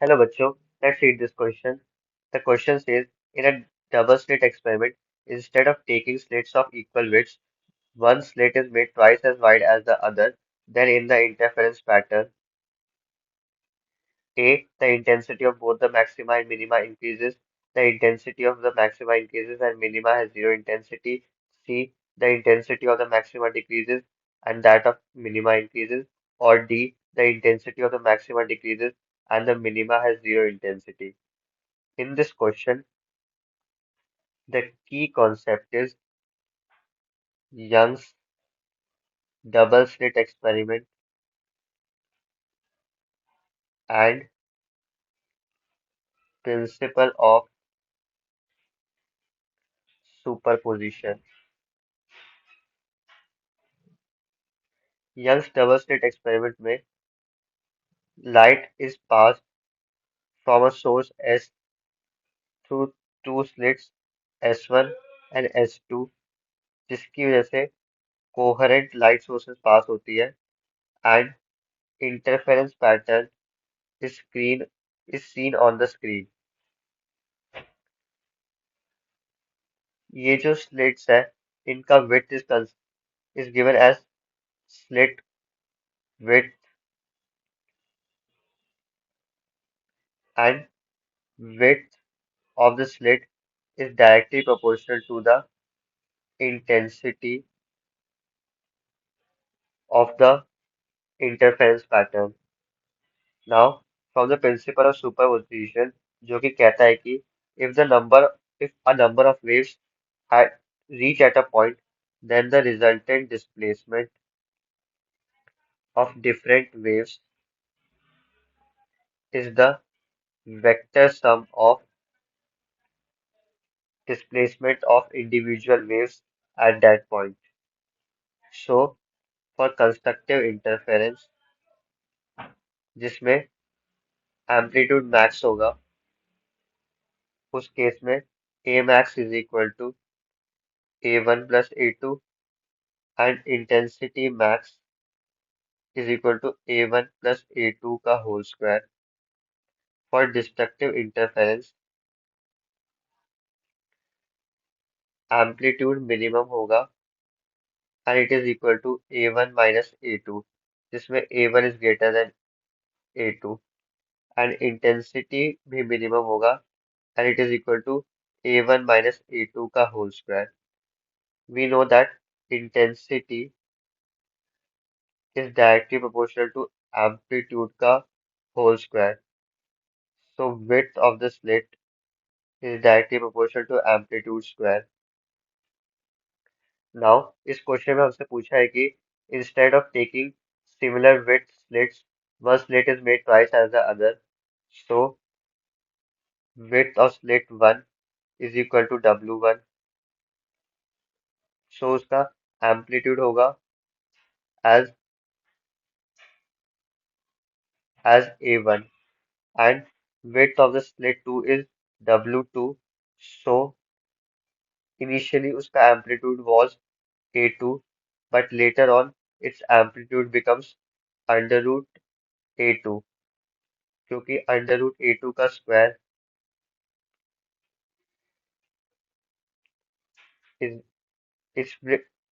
Hello बच्चों, let's read this question. The question says, in a double slit experiment, instead of taking slits of equal widths, one slit is made twice as wide as the other. Then in the interference pattern, A, the intensity of both the maxima and minima increases. The intensity of the maxima increases and minima has zero intensity. C, the intensity of the maxima decreases and that of minima increases. Or D, the intensity of the maxima decreases and the minima has zero intensity. In this question, the key concept is Young's double slit experiment and principle of superposition. Young's double slit experiment में light is passed from a source S through two slits S1 and S2 जिसकी वजह से coherent light sources पास होती है and interference pattern screen is seen on the screen. ये जो slits है इनका width is given as slit width and width of the slit is directly proportional to the intensity of the interference pattern. Now, from the principle of superposition, जो कि कहता है कि if the number if a number of waves had reach at a point, then the resultant displacement of different waves is the vector sum of displacement of individual waves at that point. So, for constructive interference, जिसमें amplitude max होगा उस केस में A max is equal to A1 plus A2 and intensity max is equal to A1 plus A2 का whole square. For destructive interference, amplitude minimum होगा and it is equal to A1 minus A2 जिसमें A1 is greater than A2 and intensity भी minimum होगा and it is equal to A1 minus A2 का whole square. We know that intensity is directly proportional to amplitude का whole square. So width of the slit is directly proportional to amplitude square. Now, इस question में हमसे पूछा है कि instead of taking similar width slits, one slit is made twice as the other. So width of slit 1 is equal to W1. So उसका amplitude होगा as A1 and width of the slit 2 is W2. So initially उसका amplitude was A2, but later on its amplitude becomes under root A2 क्योंकि under root A2 का square is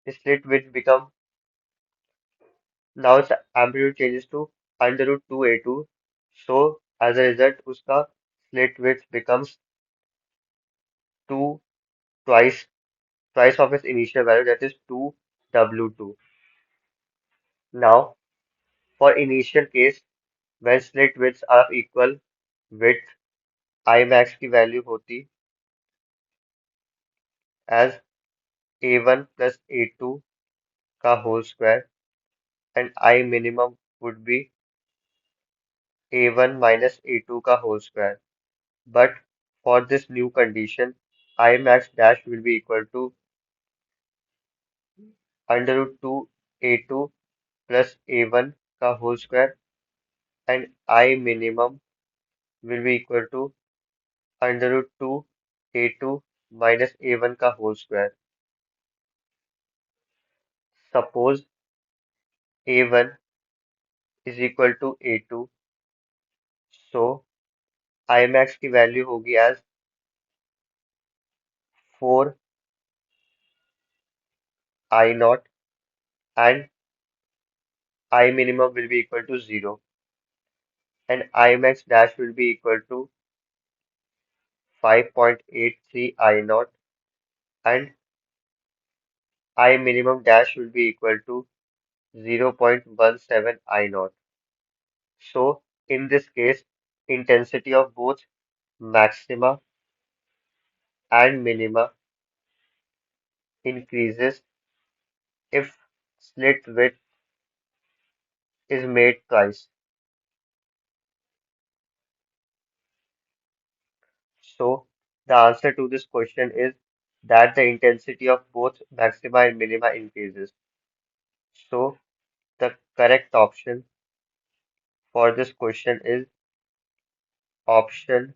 split which become now its amplitude changes to under root 2A2. So as a result उसका slit width becomes 2 twice twice of its initial value, that is 2W2. Now for initial case when slit widths are of equal width, I max की value होती as A1 plus A2 का whole square and I minimum would be A1 minus A2 का whole square. But for this new condition, I max dash will be equal to under root 2 A2 plus A1 का whole square and I minimum will be equal to under root 2 A2 minus A1 का whole square. Suppose A1 is equal to A2. So I max की value होगी as 4 I0 and I minimum will be equal to 0 and I max dash will be equal to 5.83 I0 and I minimum dash will be equal to 0.17 I0. So in this case, intensity of both maxima and minima increases if slit width is made twice. So the answer to this question is that the intensity of both maxima and minima increases. So the correct option for this question is option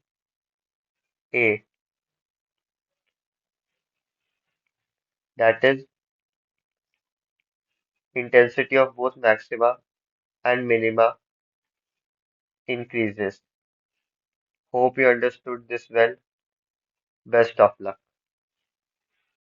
A, that is intensity of both maxima and minima increases. Hope you understood this well. Best of luck.